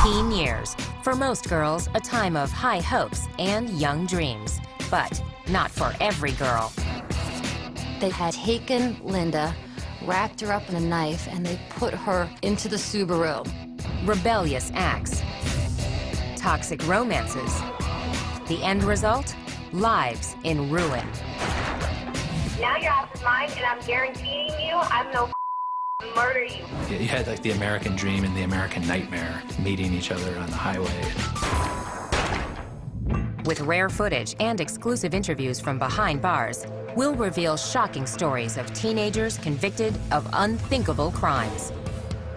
Teen years. For most girls, a time of high hopes and young dreams. But not for every girl. They had taken Linda, wrapped her up in a knife, and they put her into the Subaru. Rebellious acts. Toxic romances. The end result? Lives in ruin. Now your ass is mine, and I'm guaranteeing you I'm no murder you. You had like the American dream and the American nightmare meeting each other on the highway. With rare footage and exclusive interviews from behind bars, we'll reveal shocking stories of teenagers convicted of unthinkable crimes.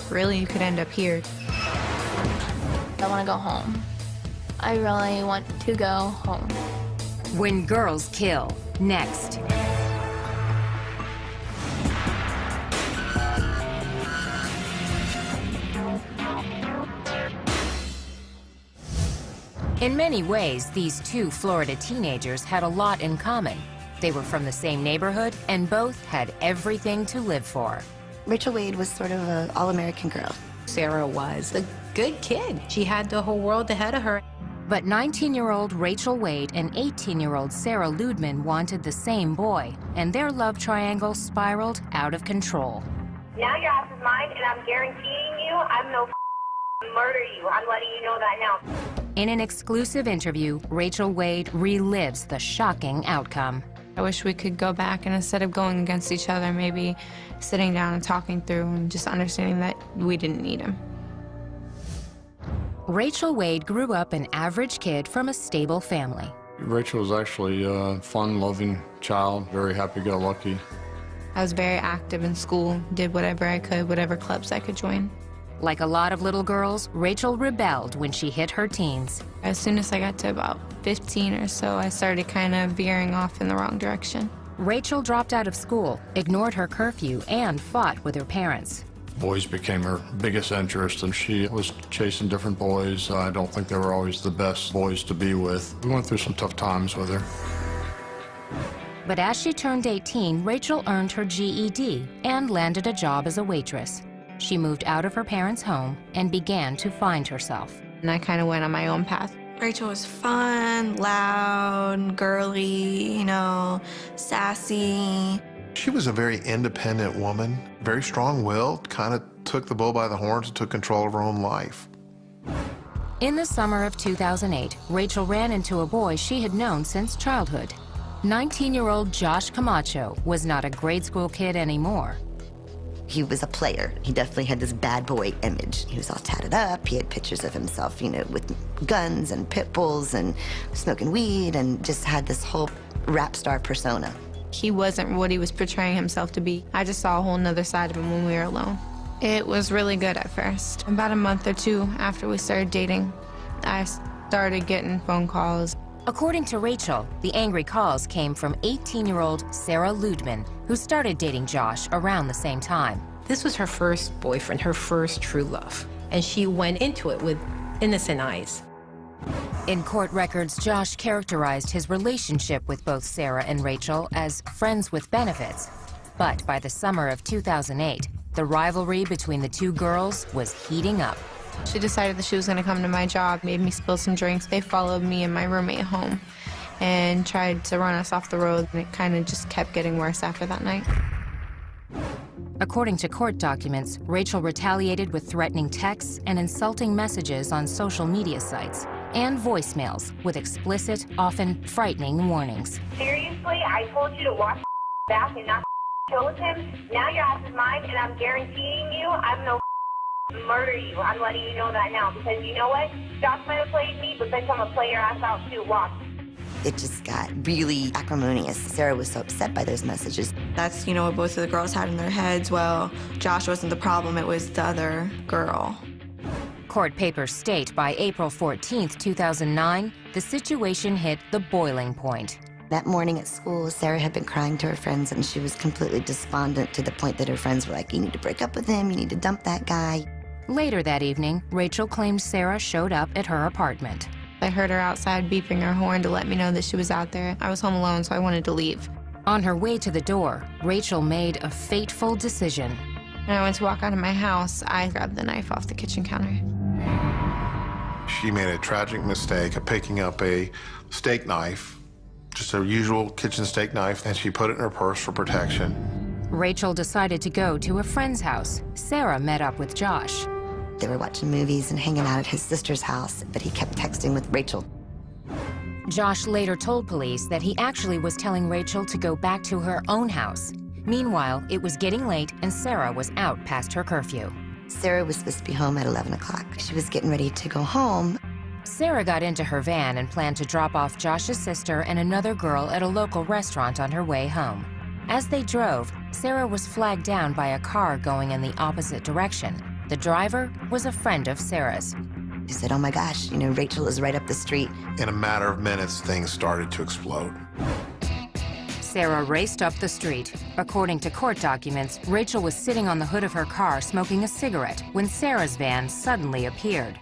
Really, you could end up here. I want to go home. I really want to go home. When Girls Kill, next. In many ways, these two Florida teenagers had a lot in common. They were from the same neighborhood and both had everything to live for. Rachel Wade was sort of an all-American girl. Sarah was a good kid. She had the whole world ahead of her. But 19-year-old Rachel Wade and 18-year-old Sarah Ludman wanted the same boy, and their love triangle spiraled out of control. Now your ass is mine, and I'm guaranteeing you I'm no murder you. I'm letting you know that now. In an exclusive interview, Rachel Wade relives the shocking outcome. I wish we could go back and instead of going against each other, maybe sitting down and talking through and just understanding that we didn't need him. Rachel Wade grew up an average kid from a stable family. Rachel was actually a fun-loving child, very happy-go-lucky. I was very active in school, did whatever I could, whatever clubs I could join. Like a lot of little girls, Rachel rebelled when she hit her teens. As soon as I got to about 15 or so, I started kind of veering off in the wrong direction. Rachel dropped out of school, ignored her curfew, and fought with her parents. Boys became her biggest interest, and she was chasing different boys. I don't think they were always the best boys to be with. We went through some tough times with her. But as she turned 18, Rachel earned her GED and landed a job as a waitress. She moved out of her parents' home and began to find herself. And I kind of went on my own path. Rachel was fun, loud, girly, sassy. She was a very independent woman, very strong-willed, kind of took the bull by the horns and took control of her own life. In the summer of 2008, Rachel ran into a boy she had known since childhood. 19-year-old Josh Camacho was not a grade school kid anymore. He was a player. He definitely had this bad boy image. He was all tatted up. He had pictures of himself, with guns and pit bulls and smoking weed, and just had this whole rap star persona. He wasn't what he was portraying himself to be. I just saw a whole nother side of him when we were alone. It was really good at first. About a month or two after we started dating, I started getting phone calls. According to Rachel, the angry calls came from 18-year-old Sarah Ludman, who started dating Josh around the same time. This was her first boyfriend, her first true love. And she went into it with innocent eyes. In court records, Josh characterized his relationship with both Sarah and Rachel as friends with benefits. But by the summer of 2008, the rivalry between the two girls was heating up. She decided that she was going to come to my job, made me spill some drinks. They followed me and my roommate home and tried to run us off the road, and it kind of just kept getting worse after that night. According to court documents, Rachel retaliated with threatening texts and insulting messages on social media sites and voicemails with explicit, often frightening warnings. Seriously, I told you to watch back and not kill with him. Now your ass is mine, and I'm guaranteeing you I'm no murder you. I'm letting you know that now, because you know what? Josh might have played me, but bitch, I'm gonna play your ass out too. Watch. It just got really acrimonious. Sarah was so upset by those messages. That's, what both of the girls had in their heads. Well, Josh wasn't the problem, it was the other girl. Court papers state by April 14th, 2009, the situation hit the boiling point. That morning at school, Sarah had been crying to her friends, and she was completely despondent to the point that her friends were like, you need to break up with him, you need to dump that guy. Later that evening, Rachel claimed Sarah showed up at her apartment. I heard her outside beeping her horn to let me know that she was out there. I was home alone, so I wanted to leave. On her way to the door, Rachel made a fateful decision. When I went to walk out of my house, I grabbed the knife off the kitchen counter. She made a tragic mistake of picking up a steak knife, just a usual kitchen steak knife, and she put it in her purse for protection. Rachel decided to go to a friend's house. Sarah met up with Josh. They were watching movies and hanging out at his sister's house, but he kept texting with Rachel. Josh later told police that he actually was telling Rachel to go back to her own house. Meanwhile, it was getting late and Sarah was out past her curfew. Sarah was supposed to be home at 11 o'clock. She was getting ready to go home. Sarah got into her van and planned to drop off Josh's sister and another girl at a local restaurant on her way home. As they drove, Sarah was flagged down by a car going in the opposite direction. The driver was a friend of Sarah's. She said, oh my gosh, you know, Rachel is right up the street. In a matter of minutes, things started to explode. Sarah raced up the street. According to court documents, Rachel was sitting on the hood of her car smoking a cigarette when Sarah's van suddenly appeared.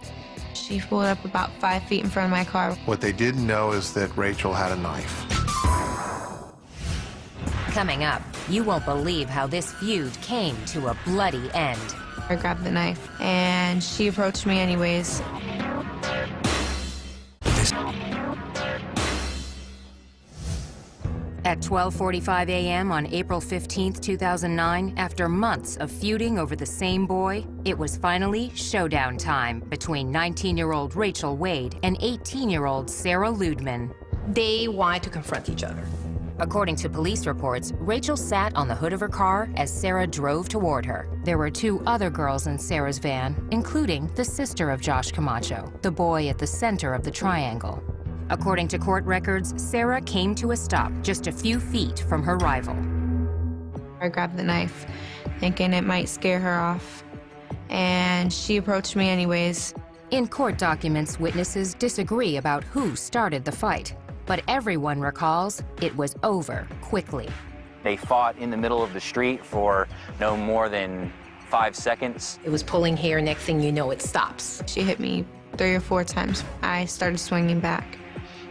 She pulled up about 5 feet in front of my car. What they didn't know is that Rachel had a knife. Coming up, you won't believe how this feud came to a bloody end. I grabbed the knife, and she approached me anyways. At 12:45 a.m. on April 15, 2009, after months of feuding over the same boy, it was finally showdown time between 19-year-old Rachel Wade and 18-year-old Sarah Ludeman. They wanted to confront each other. According to police reports, Rachel sat on the hood of her car as Sarah drove toward her. There were 2 other girls in Sarah's van, including the sister of Josh Camacho, the boy at the center of the triangle. According to court records, Sarah came to a stop just a few feet from her rival. I grabbed the knife, thinking it might scare her off, and she approached me anyways. In court documents, witnesses disagree about who started the fight, but everyone recalls it was over quickly. They fought in the middle of the street for no more than 5 seconds. It was pulling hair, next thing you know, it stops. She hit me 3 or 4 times. I started swinging back.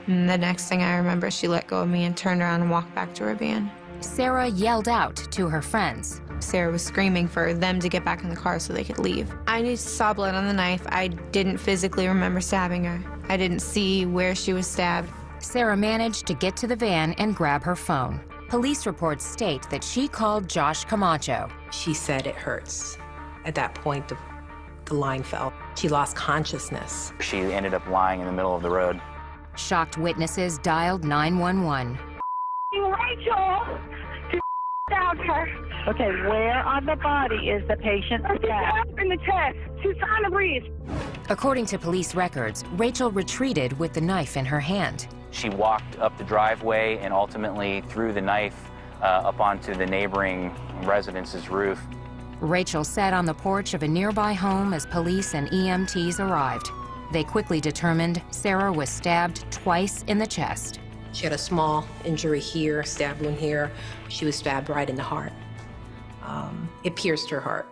And the next thing I remember, she let go of me and turned around and walked back to her van. Sarah yelled out to her friends. Sarah was screaming for them to get back in the car so they could leave. I just saw blood on the knife. I didn't physically remember stabbing her. I didn't see where she was stabbed. Sarah managed to get to the van and grab her phone. Police reports state that she called Josh Camacho. She said it hurts. At that point, the line fell. She lost consciousness. She ended up lying in the middle of the road. Shocked witnesses dialed 911. Rachel! Down her. Okay, where on the body is the patient stabbed? In the chest. She's trying to breathe. According to police records, Rachel retreated with the knife in her hand. She walked up the driveway and ultimately threw the knife up onto the neighboring residence's roof. Rachel sat on the porch of a nearby home as police and EMTs arrived. They quickly determined Sarah was stabbed twice in the chest. She had a small injury here, stab wound here. She was stabbed right in the heart. It pierced her heart.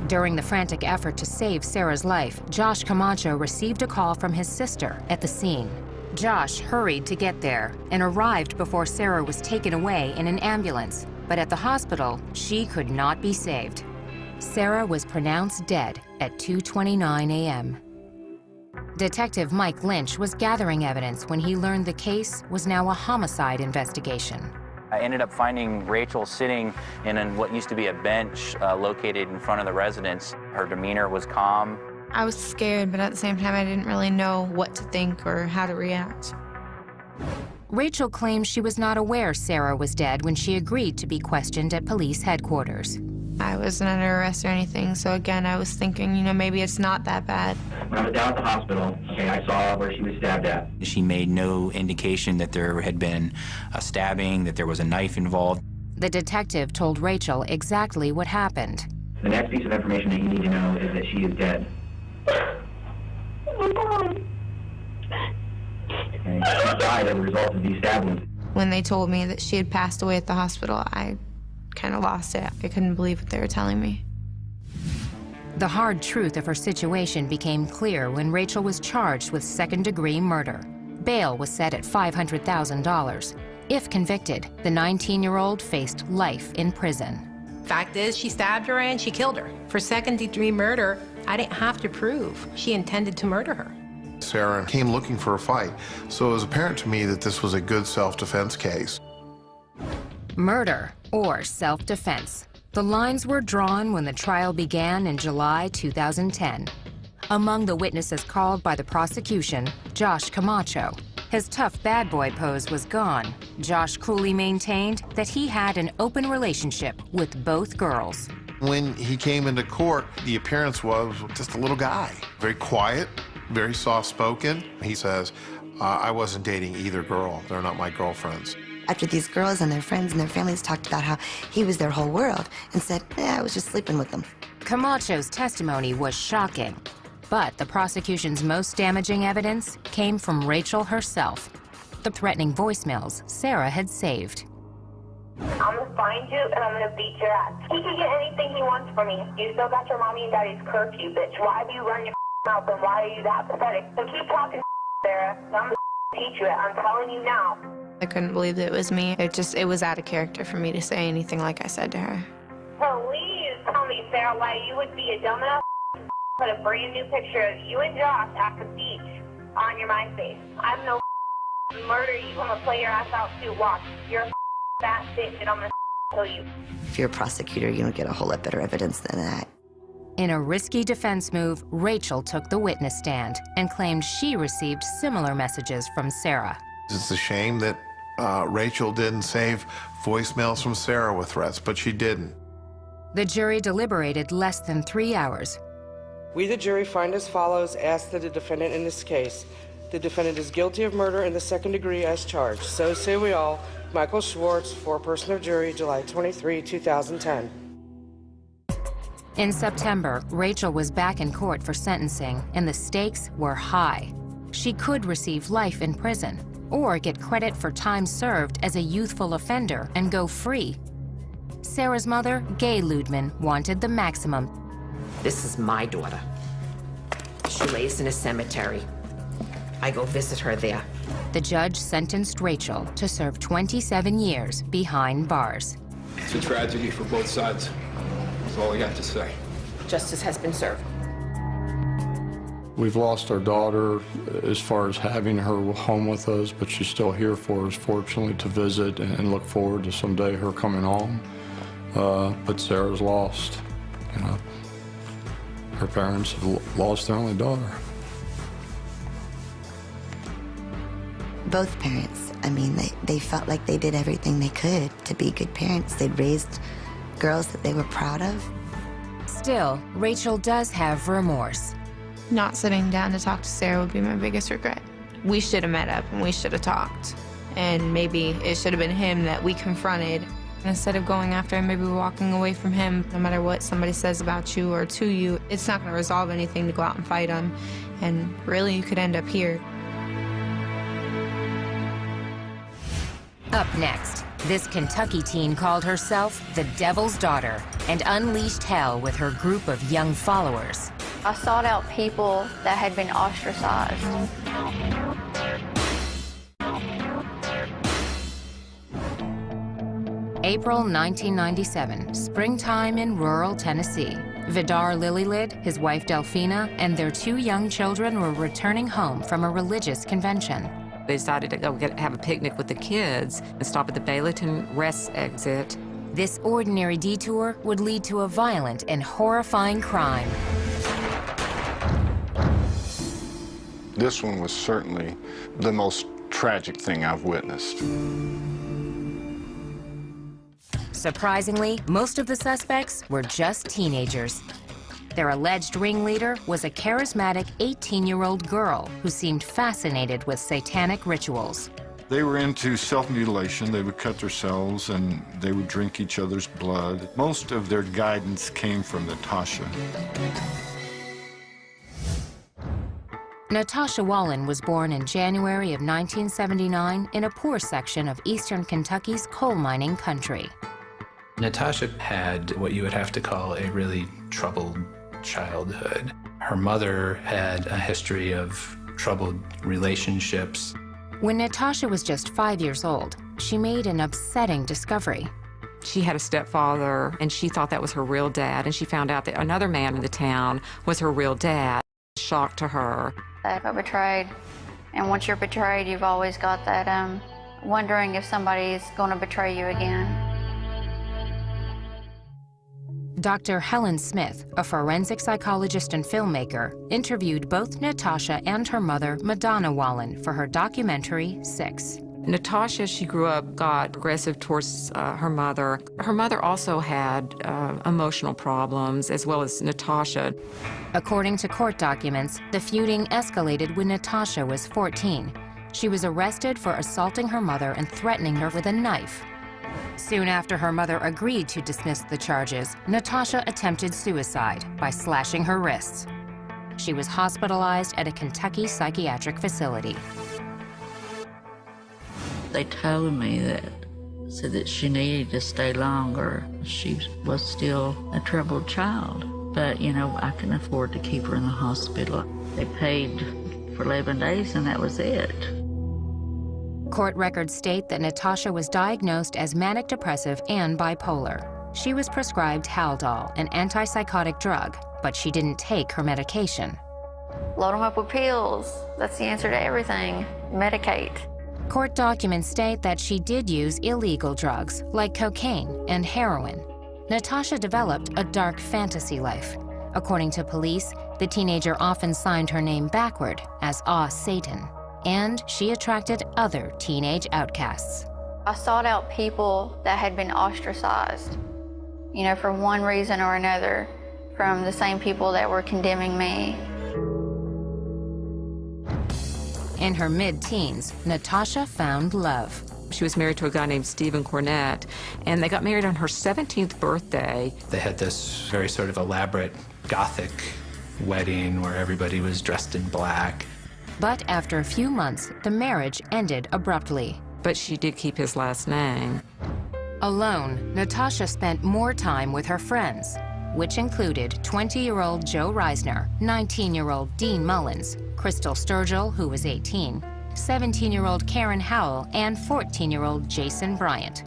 During the frantic effort to save Sarah's life, Josh Camacho received a call from his sister at the scene. Josh hurried to get there and arrived before Sarah was taken away in an ambulance. But at the hospital, she could not be saved. Sarah was pronounced dead at 2:29 a.m. Detective Mike Lynch was gathering evidence when he learned the case was now a homicide investigation. I ended up finding Rachel sitting in what used to be a bench located in front of the residence. Her demeanor was calm. I was scared, but at the same time, I didn't really know what to think or how to react. Rachel claims she was not aware Sarah was dead when she agreed to be questioned at police headquarters. I wasn't under arrest or anything, so again, I was thinking, you know, maybe it's not that bad. When I was down at the hospital, okay, I saw where she was stabbed at. She made no indication that there had been a stabbing, that there was a knife involved. The detective told Rachel exactly what happened. The next piece of information that you need to know is that she is dead. And she died as a result of these stab wounds. When they told me that she had passed away at the hospital, I kind of lost it. I couldn't believe what they were telling me. The hard truth of her situation became clear when Rachel was charged with second-degree murder. Bail was set at $500,000. If convicted, the 19-year-old faced life in prison. Fact is, she stabbed her and she killed her. For second-degree murder, I didn't have to prove she intended to murder her. Sarah came looking for a fight, so it was apparent to me that this was a good self-defense case. Murder or self-defense. The lines were drawn when the trial began in July 2010. Among the witnesses called by the prosecution, Josh Camacho. His tough bad boy pose was gone. Josh coolly maintained that he had an open relationship with both girls. When he came into court, the appearance was just a little guy. Very quiet, very soft-spoken. He says, I wasn't dating either girl. They're not my girlfriends. After these girls and their friends and their families talked about how he was their whole world and said, I was just sleeping with them. Camacho's testimony was shocking, but the prosecution's most damaging evidence came from Rachel herself, the threatening voicemails Sarah had saved. I'm gonna find you and I'm gonna beat your ass. He can get anything he wants from me. You still got your mommy and daddy's curfew, bitch. Why do you run your mouth and why are you that pathetic? So keep talking, Sarah. I'm gonna teach you it. I'm telling you now. I couldn't believe that it was me. It was out of character for me to say anything like I said to her. Please tell me, Sarah, why you would be a dumbass put a brand new picture of you and Josh at the beach on your MySpace. I'm no murder you. I'm gonna play your ass out too. Watch. You're a fat bitch and I'm gonna kill you. If you're a prosecutor, you don't get a whole lot better evidence than that. In a risky defense move, Rachel took the witness stand and claimed she received similar messages from Sarah. It's a shame that Rachel didn't save voicemails from Sarah with threats, but she didn't. The jury deliberated less than 3 hours. We, the jury, find as follows: ask that the defendant in this case. The defendant is guilty of murder in the second degree as charged. So say we all. Michael Schwartz, foreperson of jury, July 23, 2010. In September, Rachel was back in court for sentencing, and the stakes were high. She could receive life in prison, or get credit for time served as a youthful offender and go free. Sarah's mother, Gay Ludman, wanted the maximum. This is my daughter. She lays in a cemetery. I go visit her there. The judge sentenced Rachel to serve 27 years behind bars. It's a tragedy for both sides. That's all I got to say. Justice has been served. We've lost our daughter as far as having her home with us, but she's still here for us, fortunately, to visit and look forward to someday her coming home. But Sarah's lost. You know, her parents have lost their only daughter. Both parents, I mean, they felt like they did everything they could to be good parents. They'd raised girls that they were proud of. Still, Rachel does have remorse. Not sitting down to talk to Sarah would be my biggest regret. We should have met up and we should have talked. And maybe it should have been him that we confronted. Instead of going after him, maybe walking away from him. No matter what somebody says about you or to you, it's not gonna resolve anything to go out and fight him. And really, you could end up here. Up next, this Kentucky teen called herself the Devil's Daughter and unleashed hell with her group of young followers. I sought out people that had been ostracized. April 1997, springtime in rural Tennessee. Vidar Lilylid, his wife Delphina, and their 2 young children were returning home from a religious convention. They decided to go have a picnic with the kids and stop at the Bayleton Rest exit. This ordinary detour would lead to a violent and horrifying crime. This one was certainly the most tragic thing I've witnessed. Surprisingly, most of the suspects were just teenagers. Their alleged ringleader was a charismatic 18-year-old girl who seemed fascinated with satanic rituals. They were into self-mutilation. They would cut themselves and they would drink each other's blood. Most of their guidance came from Natasha. Natasha Wallen was born in January of 1979 in a poor section of eastern Kentucky's coal mining country. Natasha had what you would have to call a really troubled childhood. Her mother had a history of troubled relationships. When Natasha was just 5 years old, she made an upsetting discovery. She had a stepfather, and she thought that was her real dad, and she found out that another man in the town was her real dad. shock to her. I got betrayed, and once you're betrayed, you've always got that wondering if somebody's going to betray you again. Dr. Helen Smith, a forensic psychologist and filmmaker, interviewed both Natasha and her mother, Madonna Wallen, for her documentary, 6. Natasha, she grew up, got aggressive towards her mother. Her mother also had emotional problems, as well as Natasha. According to court documents, the feuding escalated when Natasha was 14. She was arrested for assaulting her mother and threatening her with a knife. Soon after her mother agreed to dismiss the charges, Natasha attempted suicide by slashing her wrists. She was hospitalized at a Kentucky psychiatric facility. They told me said that she needed to stay longer. She was still a troubled child, but you know, I couldn't afford to keep her in the hospital. They paid for 11 days and that was it. Court records state that Natasha was diagnosed as manic depressive and bipolar. She was prescribed Haldol, an antipsychotic drug, but she didn't take her medication. Load them up with pills. That's the answer to everything. Medicate. Court documents state that she did use illegal drugs like cocaine and heroin. Natasha developed a dark fantasy life. According to police, the teenager often signed her name backward as Satan, and she attracted other teenage outcasts. I sought out people that had been ostracized, you know, for one reason or another, from the same people that were condemning me. In her mid-teens, Natasha found love. She was married to a guy named Stephen Cornett, and they got married on her 17th birthday. They had this very sort of elaborate Gothic wedding where everybody was dressed in black. But after a few months, the marriage ended abruptly. But she did keep his last name. Alone, Natasha spent more time with her friends, which included 20-year-old Joe Reisner, 19-year-old Dean Mullins, Crystal Sturgill, who was 18, 17-year-old Karen Howell, and 14-year-old Jason Bryant.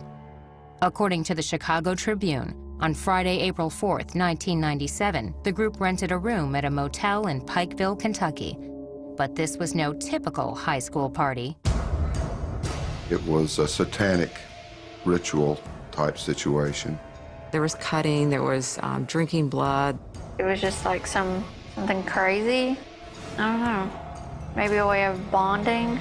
According to the Chicago Tribune, on Friday, April 4th, 1997, the group rented a room at a motel in Pikeville, Kentucky. But this was no typical high school party. It was a satanic ritual type situation. There was cutting, there was drinking blood. It was just like something crazy. I don't know. Maybe a way of bonding.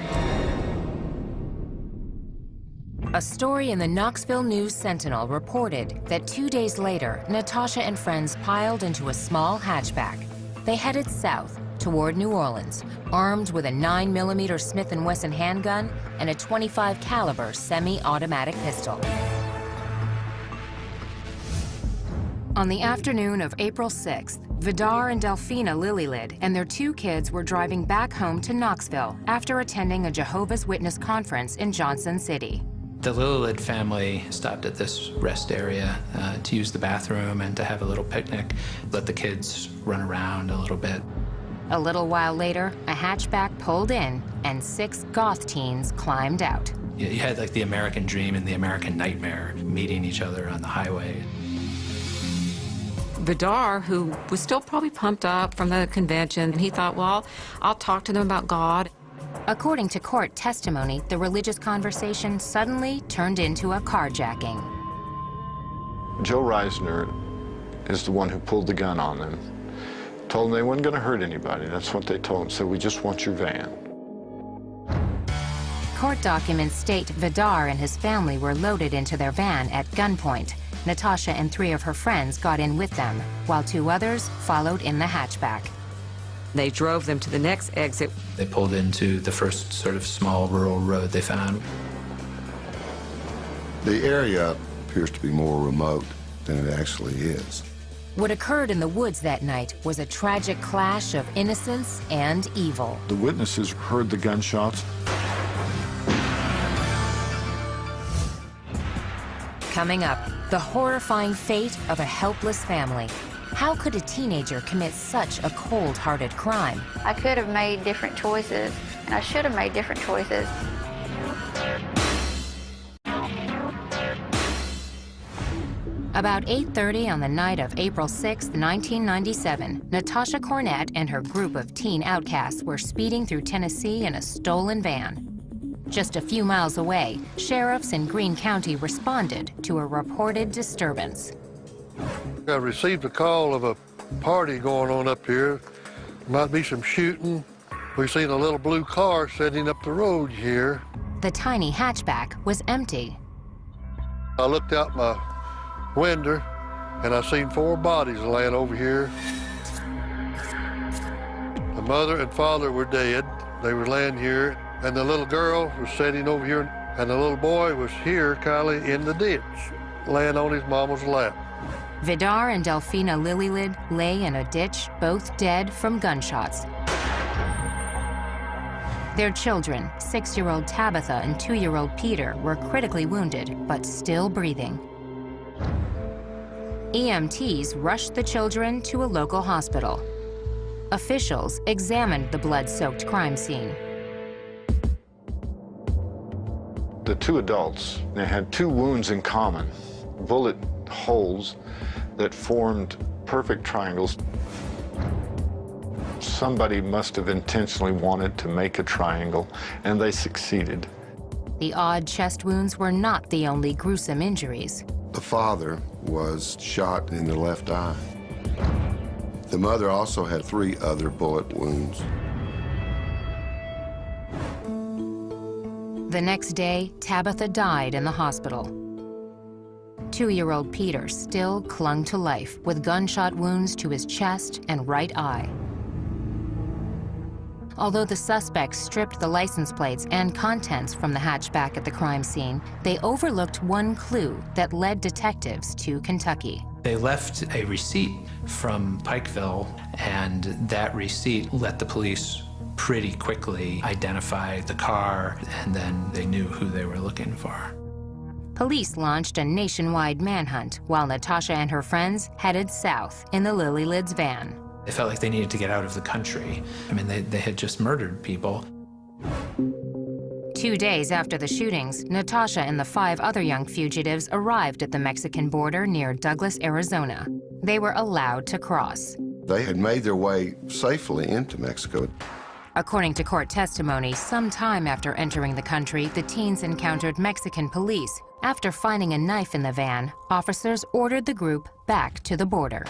A story in the Knoxville News-Sentinel reported that 2 days later, Natasha and friends piled into a small hatchback. They headed south toward New Orleans, armed with a 9mm Smith & Wesson handgun and a .25 caliber semi-automatic pistol. On the afternoon of April 6th, Vidar and Delphina Lillylid and their 2 kids were driving back home to Knoxville after attending a Jehovah's Witness conference in Johnson City. The Lillylid family stopped at this rest area to use the bathroom and to have a little picnic, let the kids run around a little bit. A little while later, a hatchback pulled in and 6 goth teens climbed out. You had like the American dream and the American nightmare meeting each other on the highway. Vidar, who was still probably pumped up from the convention, he thought, well, I'll talk to them about God. According to court testimony, the religious conversation suddenly turned into a carjacking. Joe Reisner is the one who pulled the gun on them. Told them they weren't going to hurt anybody. That's what they told him. Said, we just want your van. Court documents state Vidar and his family were loaded into their van at gunpoint. Natasha and 3 of her friends got in with them, while 2 others followed in the hatchback. They drove them to the next exit. They pulled into the first sort of small rural road they found. The area appears to be more remote than it actually is. What occurred in the woods that night was a tragic clash of innocence and evil. The witnesses heard the gunshots. Coming up, the horrifying fate of a helpless family. How could a teenager commit such a cold-hearted crime? I could have made different choices, and I should have made different choices. About 8:30 on the night of April 6, 1997, Natasha Cornett and her group of teen outcasts were speeding through Tennessee in a stolen van. Just a few miles away, sheriffs in Greene County responded to a reported disturbance. I received a call of a party going on up here. Might be some shooting. We've seen a little blue car sitting up the road here. The tiny hatchback was empty. I looked out my window and I seen 4 bodies laying over here. The mother and father were dead. They were laying here, and the little girl was sitting over here, and the little boy was here, Kylie, in the ditch, laying on his mama's lap. Vidar and Delphina Lillylid lay in a ditch, both dead from gunshots. Their children, 6-year-old Tabitha and 2-year-old Peter, were critically wounded, but still breathing. EMTs rushed the children to a local hospital. Officials examined the blood-soaked crime scene. The 2 adults, they had 2 wounds in common, bullet holes that formed perfect triangles. Somebody must have intentionally wanted to make a triangle, and they succeeded. The odd chest wounds were not the only gruesome injuries. The father was shot in the left eye. The mother also had 3 other bullet wounds. The next day, Tabitha died in the hospital. 2-year-old Peter still clung to life with gunshot wounds to his chest and right eye. Although the suspects stripped the license plates and contents from the hatchback at the crime scene, they overlooked one clue that led detectives to Kentucky. They left a receipt from Pikeville, and that receipt let the police pretty quickly identify the car, and then they knew who they were looking for. Police launched a nationwide manhunt while Natasha and her friends headed south in the Lillylids van. They felt like they needed to get out of the country. I mean, they had just murdered people. 2 days after the shootings, Natasha and the 5 other young fugitives arrived at the Mexican border near Douglas, Arizona. They were allowed to cross. They had made their way safely into Mexico. According to court testimony, some time after entering the country, the teens encountered Mexican police. After finding a knife in the van, officers ordered the group back to the border.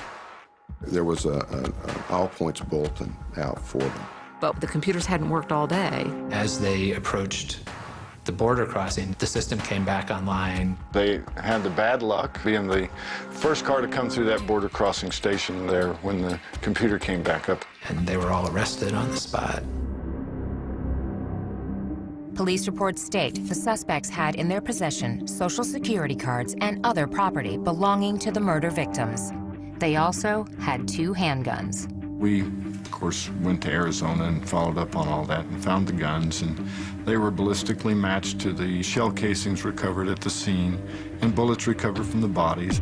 There was an all-points bulletin out for them. But the computers hadn't worked all day. As they approached the border crossing, the system came back online. They had the bad luck being the first car to come through that border crossing station there when the computer came back up. And they were all arrested on the spot. Police reports state the suspects had in their possession Social Security cards and other property belonging to the murder victims. They also had 2 handguns. We, of course, went to Arizona and followed up on all that and found the guns, and they were ballistically matched to the shell casings recovered at the scene and bullets recovered from the bodies.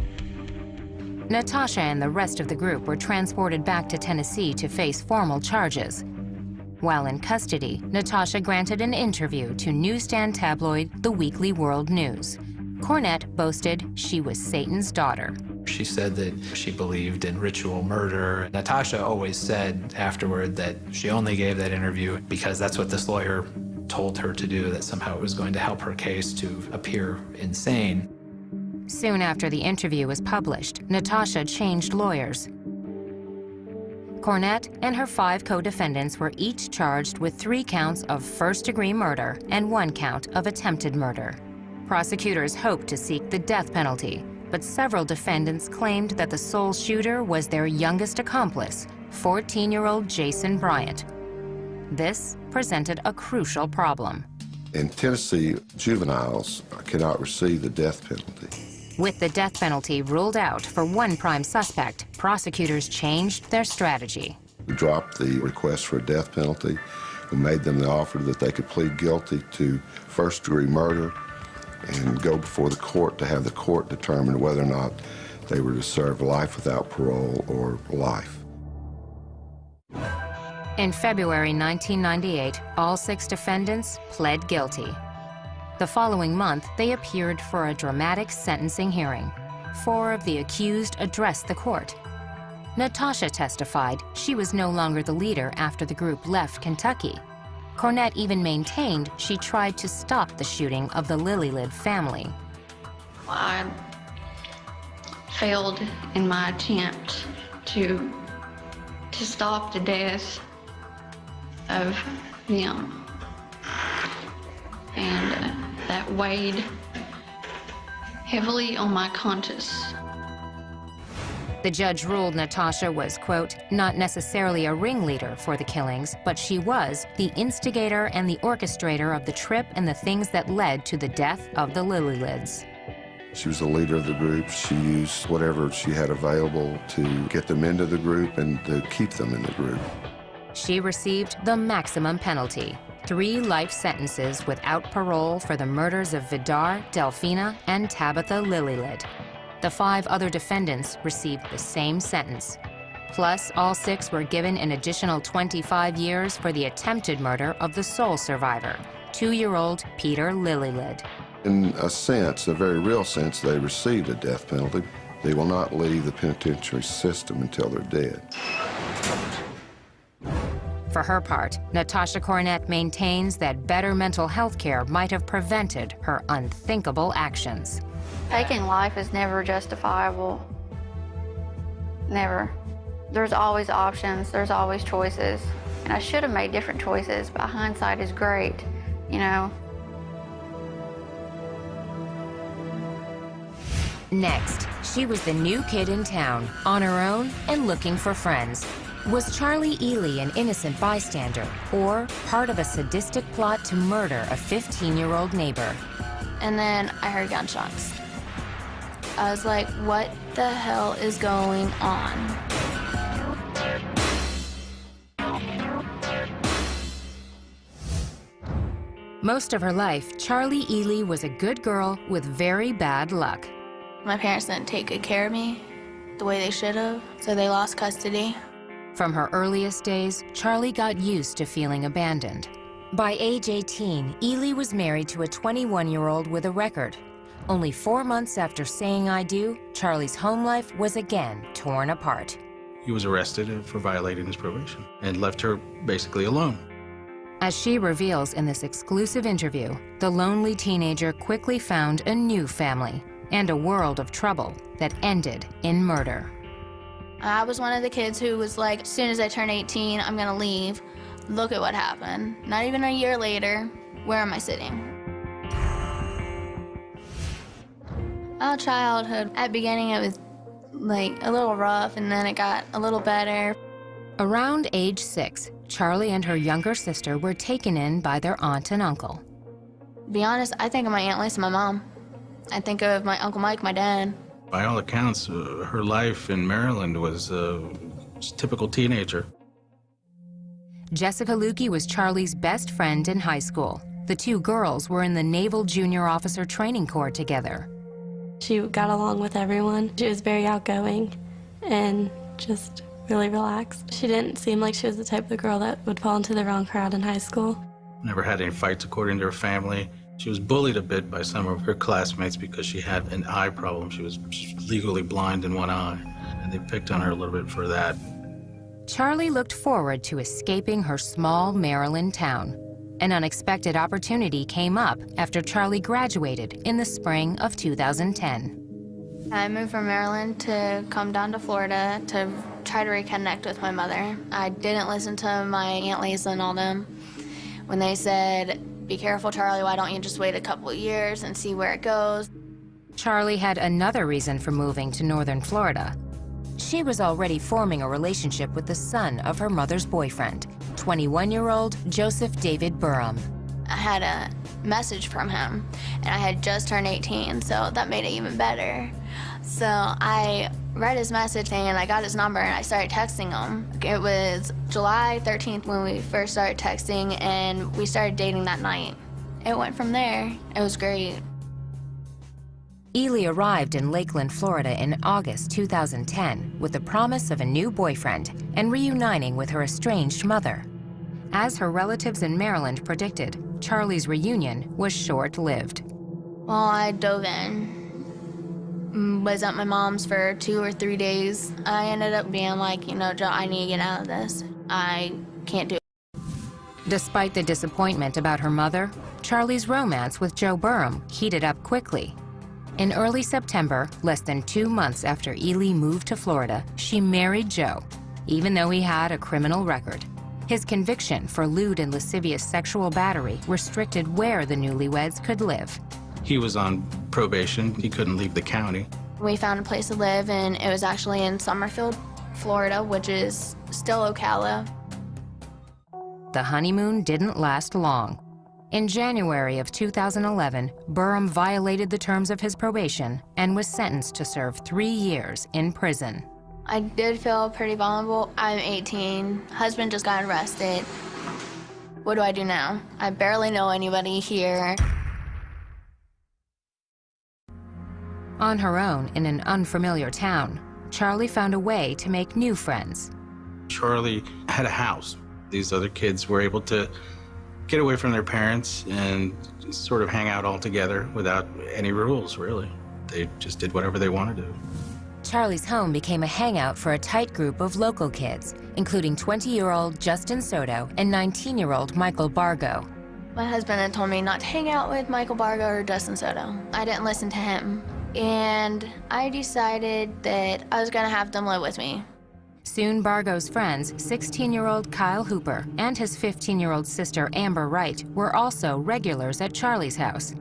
Natasha and the rest of the group were transported back to Tennessee to face formal charges. While in custody, Natasha granted an interview to newsstand tabloid The Weekly World News. Cornett boasted she was Satan's daughter. She said that she believed in ritual murder. Natasha always said afterward that she only gave that interview because that's what this lawyer told her to do, that somehow it was going to help her case to appear insane. Soon after the interview was published, Natasha changed lawyers. Cornett and her 5 co-defendants were each charged with 3 counts of first-degree murder and 1 count of attempted murder. Prosecutors hoped to seek the death penalty, but several defendants claimed that the sole shooter was their youngest accomplice, 14-year-old Jason Bryant. This presented a crucial problem. In Tennessee, juveniles cannot receive the death penalty. With the death penalty ruled out for one prime suspect, prosecutors changed their strategy. We dropped the request for a death penalty. We made them the offer that they could plead guilty to first-degree murder and go before the court to have the court determine whether or not they were to serve life without parole or life. In February 1998, all 6 defendants pled guilty. The following month, they appeared for a dramatic sentencing hearing. 4 of the accused addressed the court. Natasha testified she was no longer the leader after the group left Kentucky. Cornett even maintained she tried to stop the shooting of the Lillylid family. I failed in my attempt to stop the death of them. And that weighed heavily on my conscience. The judge ruled Natasha was, quote, not necessarily a ringleader for the killings, but she was the instigator and the orchestrator of the trip and the things that led to the death of the Lillylids. She was the leader of the group. She used whatever she had available to get them into the group and to keep them in the group. She received the maximum penalty, 3 life sentences without parole for the murders of Vidar, Delfina, and Tabitha Lillylid. The 5 other defendants received the same sentence. Plus, all 6 were given an additional 25 years for the attempted murder of the sole survivor, 2-year-old Peter Lillylid. In a sense, a very real sense, they received a death penalty. They will not leave the penitentiary system until they're dead. For her part, Natasha Cornett maintains that better mental health care might have prevented her unthinkable actions. Taking life is never justifiable. Never. There's always options, there's always choices. And I should have made different choices, but hindsight is great, you know. Next, she was the new kid in town, on her own and looking for friends. Was Charlie Ely an innocent bystander, or part of a sadistic plot to murder a 15-year-old neighbor? And then I heard gunshots. I was like, what the hell is going on? Most of her life, Charlie Ely was a good girl with very bad luck. My parents didn't take good care of me the way they should have, so they lost custody. From her earliest days, Charlie got used to feeling abandoned. By age 18, Ely was married to a 21-year-old with a record. Only 4 months after saying I do, Charlie's home life was again torn apart. He was arrested for violating his probation and left her basically alone. As she reveals in this exclusive interview, the lonely teenager quickly found a new family and a world of trouble that ended in murder. I was one of the kids who was like, as soon as I turn 18, I'm gonna leave. Look at what happened. Not even a year later, where am I sitting? Our childhood, at the beginning it was like a little rough, and then it got a little better. Around age 6, Charlie and her younger sister were taken in by their aunt and uncle. To be honest, I think of my Aunt Lisa, my mom. I think of my Uncle Mike, my dad. By all accounts, her life in Maryland was a typical teenager. Jessica Lukey was Charlie's best friend in high school. The 2 girls were in the Naval Junior Officer Training Corps together. She got along with everyone. She was very outgoing and just really relaxed. She didn't seem like she was the type of girl that would fall into the wrong crowd in high school. Never had any fights according to her family. She was bullied a bit by some of her classmates because she had an eye problem. She was legally blind in one eye, and they picked on her a little bit for that. Charlie looked forward to escaping her small Maryland town. An unexpected opportunity came up after Charlie graduated in the spring of 2010. I moved from Maryland to come down to Florida to try to reconnect with my mother. I didn't listen to my Aunt Lisa and all them when they said, be careful, Charlie, why don't you just wait a couple of years and see where it goes? Charlie had another reason for moving to northern Florida. She was already forming a relationship with the son of her mother's boyfriend, 21-year-old Joseph David Burham. I had a message from him, and I had just turned 18, so that made it even better. So I read his message and I got his number and I started texting him. It was July 13th when we first started texting, and we started dating that night. It went from there. It was great. Ely arrived in Lakeland, Florida in August 2010 with the promise of a new boyfriend and reuniting with her estranged mother. As her relatives in Maryland predicted, Charlie's reunion was short-lived. Well, I dove in Was at my mom's for 2 or 3 days. I ended up being like, you know, Joe, I need to get out of this. I can't do it. Despite the disappointment about her mother, Charlie's romance with Joe Burham heated up quickly. In early September, less than 2 months after Ely moved to Florida, she married Joe, even though he had a criminal record. His conviction for lewd and lascivious sexual battery restricted where the newlyweds could live. He was on probation. He couldn't leave the county. We found a place to live, and it was actually in Summerfield, Florida, which is still Ocala. The honeymoon didn't last long. In January of 2011, Burham violated the terms of his probation and was sentenced to serve 3 years in prison. I did feel pretty vulnerable. I'm 18. Husband just got arrested. What do I do now? I barely know anybody here. On her own in an unfamiliar town, Charlie found a way to make new friends. Charlie had a house. These other kids were able to get away from their parents and sort of hang out all together without any rules, really. They just did whatever they wanted to. Charlie's home became a hangout for a tight group of local kids, including 20-year-old Justin Soto and 19-year-old Michael Bargo. My husband had told me not to hang out with Michael Bargo or Justin Soto. I didn't listen to him. And I decided that I was gonna have them live with me. Soon, Bargo's friends, 16-year-old Kyle Hooper and his 15-year-old sister Amber Wright, were also regulars at Charlie's house.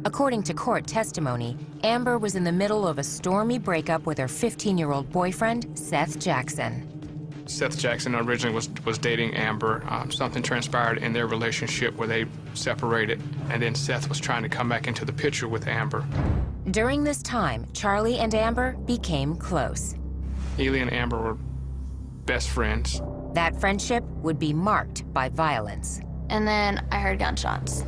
According to court testimony, Amber was in the middle of a stormy breakup with her 15-year-old boyfriend, Seth Jackson. Seth Jackson originally was dating Amber. Something transpired in their relationship where they separated, and then Seth was trying to come back into the picture with Amber. During this time, Charlie and Amber became close. Ely and Amber were best friends. That friendship would be marked by violence. And then I heard gunshots.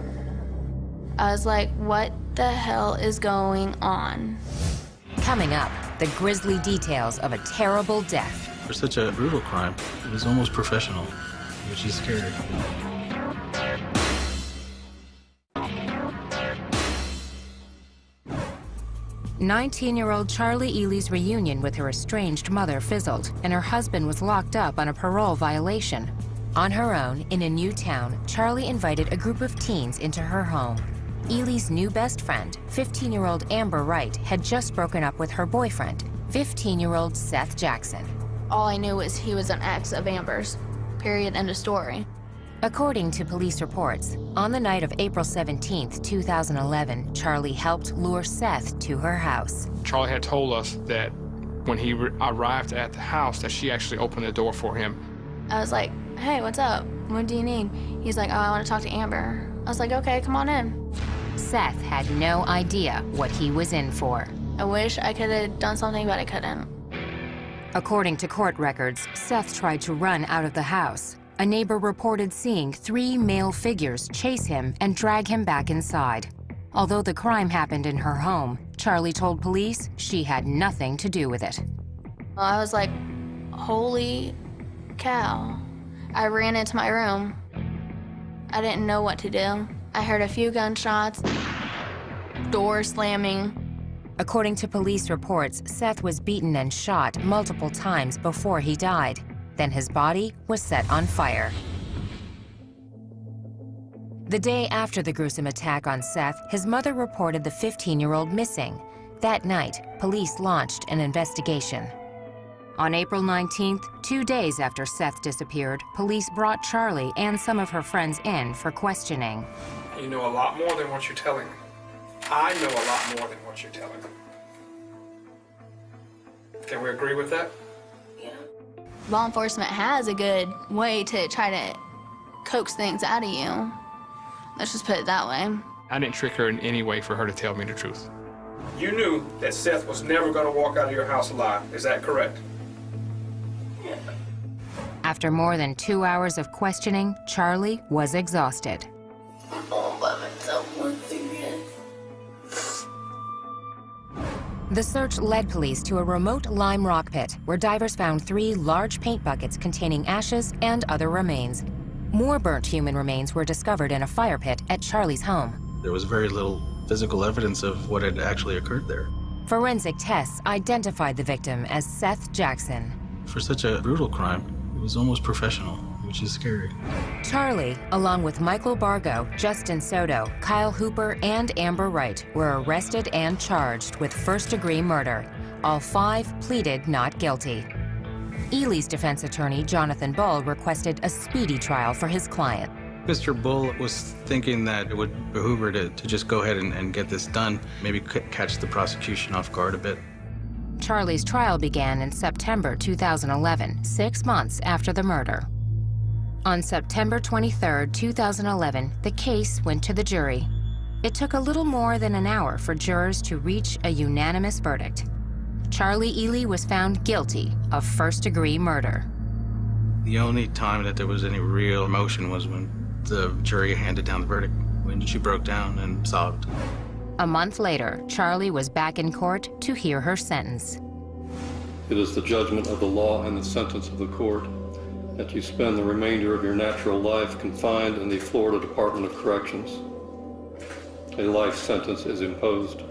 I was like, what the hell is going on? Coming up, the grisly details of a terrible death. For such a brutal crime, it was almost professional, which is scary. 19-year-old Charlie Ely's reunion with her estranged mother fizzled, and her husband was locked up on a parole violation. On her own, in a new town, Charlie invited a group of teens into her home. Ely's new best friend, 15-year-old Amber Wright, had just broken up with her boyfriend, 15-year-old Seth Jackson. All I knew was he was an ex of Amber's. Period, end of story. According to police reports, on the night of April 17, 2011, Charlie helped lure Seth to her house. Charlie had told us that when he arrived at the house that she actually opened the door for him. I was like, hey, what's up? What do you need? He's like, oh, I want to talk to Amber. I was like, okay, come on in. Seth had no idea what he was in for. I wish I could have done something, but I couldn't. According to court records, Seth tried to run out of the house. A neighbor reported seeing 3 male figures chase him and drag him back inside. Although the crime happened in her home, Charlie told police she had nothing to do with it. I was like, holy cow. I ran into my room. I didn't know what to do. I heard a few gunshots, door slamming. According to police reports, Seth was beaten and shot multiple times before he died. Then his body was set on fire. The day after the gruesome attack on Seth, his mother reported the 15-year-old missing. That night, police launched an investigation. On April 19th, 2 days after Seth disappeared, police brought Charlie and some of her friends in for questioning. You know a lot more than what you're telling me. I know a lot more than what you're telling me. Can we agree with that? Law enforcement has a good way to try to coax things out of you. Let's just put it that way. I didn't trick her in any way for her to tell me the truth. You knew that Seth was never going to walk out of your house alive. Is that correct? Yeah. After more than 2 hours of questioning, Charlie was exhausted. I'm all by myself once again. The search led police to a remote lime rock pit where divers found 3 large paint buckets containing ashes and other remains. More burnt human remains were discovered in a fire pit at Charlie's home. There was very little physical evidence of what had actually occurred there. Forensic tests identified the victim as Seth Jackson. For such a brutal crime, it was almost professional, which is scary. Charlie, along with Michael Bargo, Justin Soto, Kyle Hooper, and Amber Wright, were arrested and charged with first-degree murder. All 5 pleaded not guilty. Ely's defense attorney, Jonathan Bull, requested a speedy trial for his client. Mr. Bull was thinking that it would behoove her to just go ahead and get this done, maybe catch the prosecution off guard a bit. Charlie's trial began in September 2011, 6 months after the murder. On September 23, 2011, the case went to the jury. It took a little more than an hour for jurors to reach a unanimous verdict. Charlie Ely was found guilty of first-degree murder. The only time that there was any real emotion was when the jury handed down the verdict, when she broke down and sobbed. A month later, Charlie was back in court to hear her sentence. It is the judgment of the law and the sentence of the court that you spend the remainder of your natural life confined in the Florida Department of Corrections. A life sentence is imposed.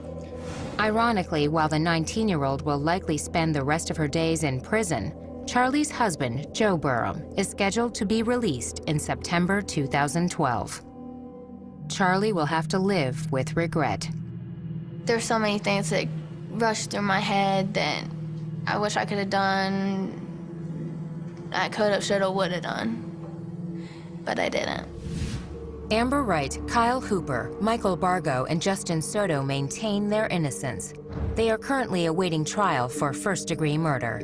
Ironically, while the 19-year-old will likely spend the rest of her days in prison, Charlie's husband, Joe Burham, is scheduled to be released in September 2012. Charlie will have to live with regret. There's so many things that rush through my head that I wish I could have done. I could have, should have, would have done, but I didn't. Amber Wright, Kyle Hooper, Michael Bargo, and Justin Soto maintain their innocence. They are currently awaiting trial for first-degree murder.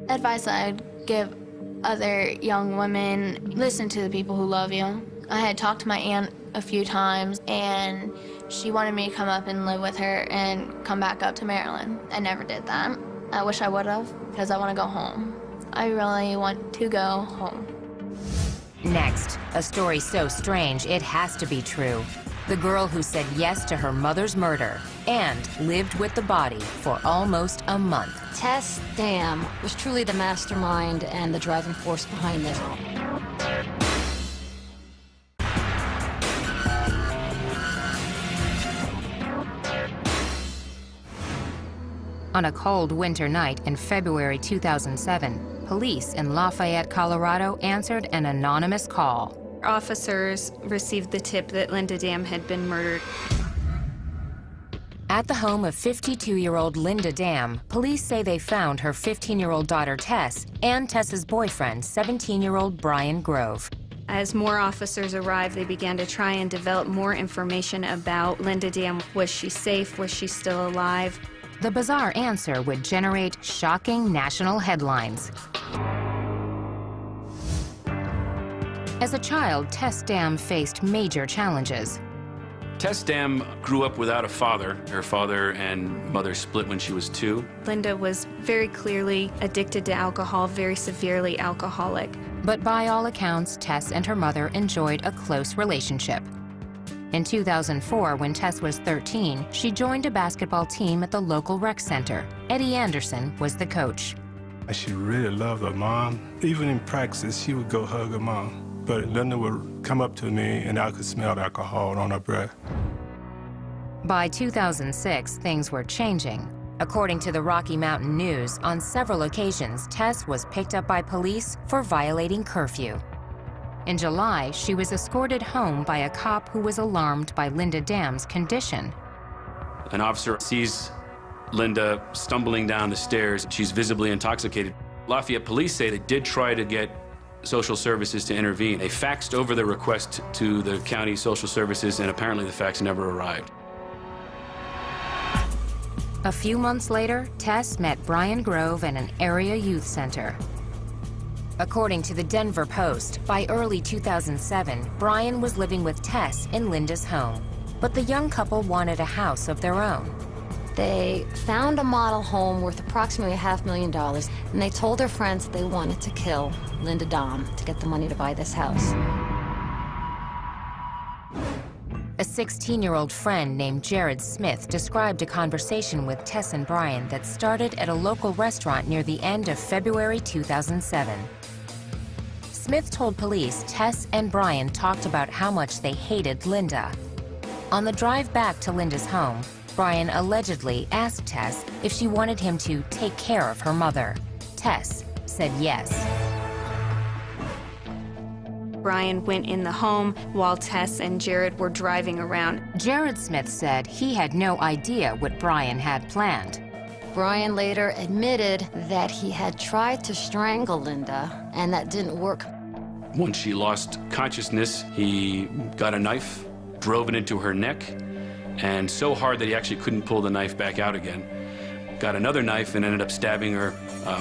Advice I'd give other young women, listen to the people who love you. I had talked to my aunt a few times, and she wanted me to come up and live with her and come back up to Maryland. I never did that. I wish I would have, because I want to go home. I really want to go home. Next, a story so strange it has to be true. The girl who said yes to her mother's murder and lived with the body for almost a month. Tess Dam was truly the mastermind and the driving force behind this. On a cold winter night in February 2007, police in Lafayette, Colorado answered an anonymous call. Officers received the tip that Linda Dam had been murdered. At the home of 52-year-old Linda Dam, police say they found her 15-year-old daughter Tess and Tess's boyfriend, 17-year-old Brian Grove. As more officers arrived, they began to try and develop more information about Linda Dam. Was she safe? Was she still alive? The bizarre answer would generate shocking national headlines. As a child, Tess Dam faced major challenges. Tess Dam grew up without a father. Her father and mother split when she was 2. Linda was very clearly addicted to alcohol, very severely alcoholic. But by all accounts, Tess and her mother enjoyed a close relationship. In 2004, when Tess was 13, she joined a basketball team at the local rec center. Eddie Anderson was the coach. She really loved her mom. Even in practice, she would go hug her mom. But Linda would come up to me, and I could smell the alcohol on her breath. By 2006, things were changing. According to the Rocky Mountain News, on several occasions, Tess was picked up by police for violating curfew. In July, she was escorted home by a cop who was alarmed by Linda Dam's condition. An officer sees Linda stumbling down the stairs. She's visibly intoxicated. Lafayette police say they did try to get social services to intervene. They faxed over the request to the county social services, and apparently the fax never arrived. A few months later, Tess met Brian Grove at an area youth center. According to the Denver Post, by early 2007, Brian was living with Tess in Linda's home. But the young couple wanted a house of their own. They found a model home worth approximately $500,000, and they told their friends they wanted to kill Linda Dam to get the money to buy this house. A 16-year-old friend named Jared Smith described a conversation with Tess and Brian that started at a local restaurant near the end of February 2007. Smith told police Tess and Brian talked about how much they hated Linda. On the drive back to Linda's home, Brian allegedly asked Tess if she wanted him to take care of her mother. Tess said yes. Brian went in the home while Tess and Jared were driving around. Jared Smith said he had no idea what Brian had planned. Brian later admitted that he had tried to strangle Linda, and that didn't work. Once she lost consciousness, he got a knife, drove it into her neck, and so hard that he actually couldn't pull the knife back out again. Got another knife and ended up stabbing her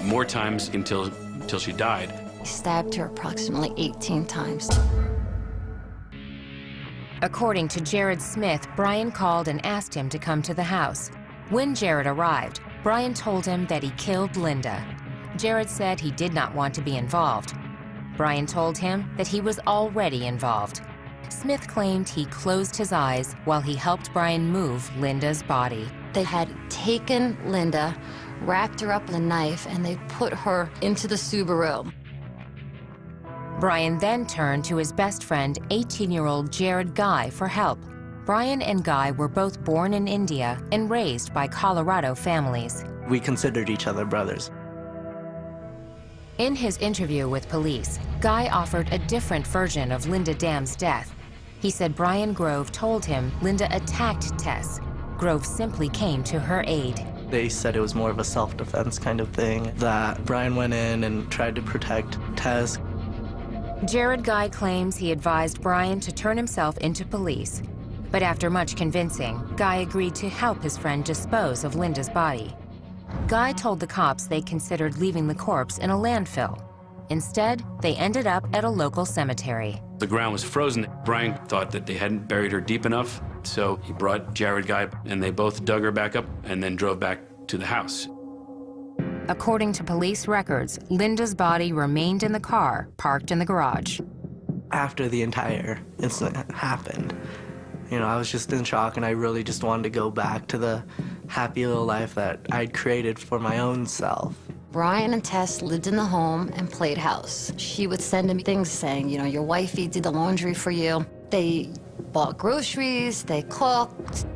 more times until she died. He stabbed her approximately 18 times. According to Jared Smith, Brian called and asked him to come to the house. When Jared arrived, Brian told him that he killed Linda. Jared said he did not want to be involved. Brian told him that he was already involved. Smith claimed he closed his eyes while he helped Brian move Linda's body. They had taken Linda, wrapped her up in a knife, and they put her into the Subaru. Brian then turned to his best friend, 18-year-old Jared Guy, for help. Brian and Guy were both born in India and raised by Colorado families. We considered each other brothers. In his interview with police, Guy offered a different version of Linda Dam's death. He said Brian Grove told him Linda attacked Tess. Grove simply came to her aid. They said it was more of a self-defense kind of thing, that Brian went in and tried to protect Tess. Jared Guy claims he advised Brian to turn himself into police. But after much convincing, Guy agreed to help his friend dispose of Linda's body. Guy told the cops they considered leaving the corpse in a landfill. Instead, they ended up at a local cemetery. The ground was frozen. Brian thought that they hadn't buried her deep enough, so he brought Jared Guy, and they both dug her back up and then drove back to the house. According to police records, Linda's body remained in the car parked in the garage. After the entire incident happened, I was just in shock, and I really just wanted to go back to the happy little life that I'd created for my own self. Brian and Tess lived in the home and played house. She would send him things saying, your wifey did the laundry for you. They bought groceries, they cooked.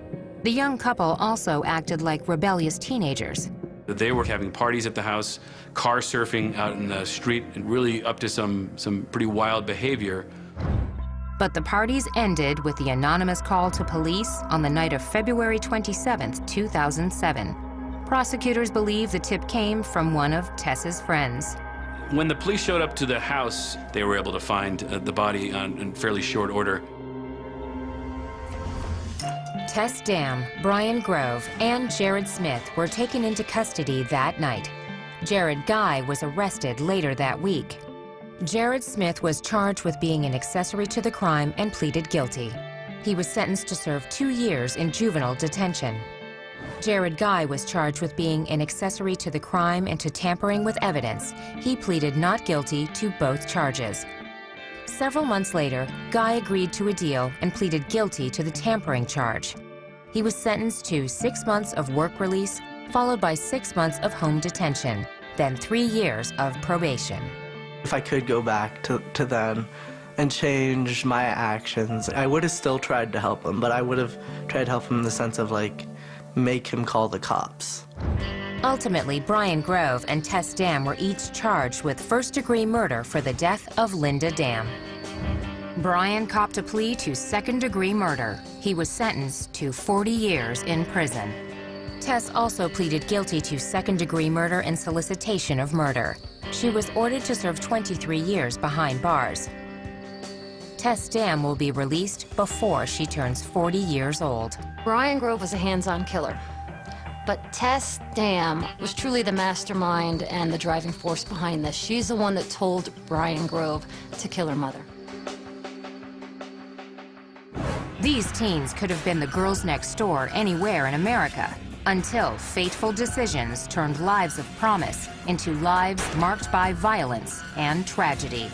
The young couple also acted like rebellious teenagers. They were having parties at the house, car surfing out in the street, and really up to some pretty wild behavior. But the parties ended with the anonymous call to police on the night of February 27, 2007. Prosecutors believe the tip came from one of Tess's friends. When the police showed up to the house, they were able to find the body in fairly short order. Tess Dam, Brian Grove, and Jared Smith were taken into custody that night. Jared Guy was arrested later that week. Jared Smith was charged with being an accessory to the crime and pleaded guilty. He was sentenced to serve 2 years in juvenile detention. Jared Guy was charged with being an accessory to the crime and to tampering with evidence. He pleaded not guilty to both charges. Several months later, Guy agreed to a deal and pleaded guilty to the tampering charge. He was sentenced to 6 months of work release, followed by 6 months of home detention, then 3 years of probation. If I could go back to then and change my actions, I would have still tried to help him, but I would have tried to help him in the sense of, make him call the cops. Ultimately, Brian Grove and Tess Dam were each charged with first-degree murder for the death of Linda Dam. Brian copped a plea to second-degree murder. He was sentenced to 40 years in prison. Tess also pleaded guilty to second-degree murder and solicitation of murder. She was ordered to serve 23 years behind bars. Tess Dam will be released before she turns 40 years old. Brian Grove was a hands-on killer, but Tess Dam was truly the mastermind and the driving force behind this. She's the one that told Brian Grove to kill her mother. These teens could have been the girls next door anywhere in America, until fateful decisions turned lives of promise into lives marked by violence and tragedy.